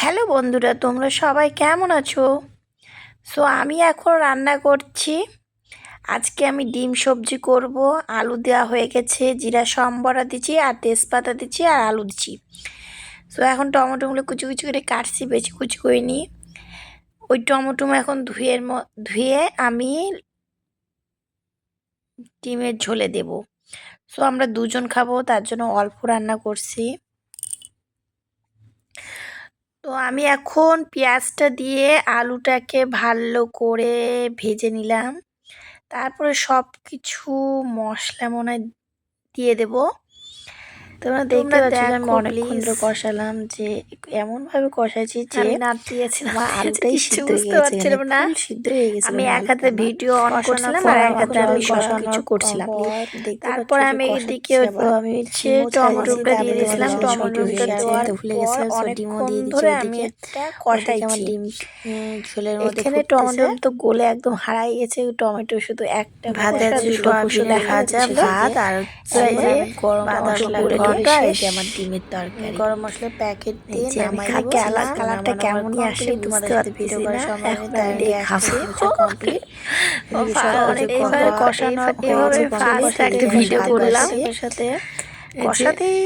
Hello বন্ধুরা, তোমরা সবাই কেমন আছো? আমি এখন রান্না করছি। আজকে আমি ডিম সবজি করব। আলু দেওয়া হয়ে গেছে, জিরা সম্বরা দিচ্ছি আর তেজপাতা দিচ্ছি আর আলু দিচ্ছি। এখন টমেটোগুলো কুচি কুচি করে কাটছি, বেশি কুচি করে নিই। ওই টমেটো এখন ধুয়ে আমি ডিমের ঝোলে দেব। আমরা দুজন খাবো, তার জন্য অল্প রান্না করছি। আমি এখন পেঁয়াজটা দিয়ে আলুটাকে ভালো করে ভেজে নিলাম। তারপরে সব কিছু মশলা মনে হয় দিয়ে দেব। তোমরা দেখতে পাচ্ছ আমি অনেকক্ষণ ধরে কষালাম, যে এমনভাবে কষাইছি যে আমি নাড় দিয়েছিলাম, আলুটাই সিদ্ধ হয়ে গেছে, না সিদ্ধ হয়ে গেছে। আমি এক হাতে ভিডিও অন করছিলাম আর এক হাতে আমি সব কিছু করছিলাম। তারপরে আমি এদিকে আমি টমেটোটা দিয়ে দিয়েছিলাম। টমেটোটা দেওয়ার ভুলে গেছিলাম, অনেকক্ষণ ধরে আমি এটা কষাইছি। ডিম ঝোলের মধ্যে এখানে টমেটো তো গলে একদম হারাই গেছে, টমেটো শুধু একটা ভাজা দেখা যায়, ভাত আর গরম মশলা আমার ডিমের তরকারি, গরম মশলার প্যাকেট দিয়ে আমি কালারটা কেমনই আসে বুঝতে পারতেছি না। এখন আমি খাবো কমপ্লিট। এইভাবে কষানো, এভাবে ফার্স্ট একটা ভিডিও করলাম, এর সাথে কষাতেই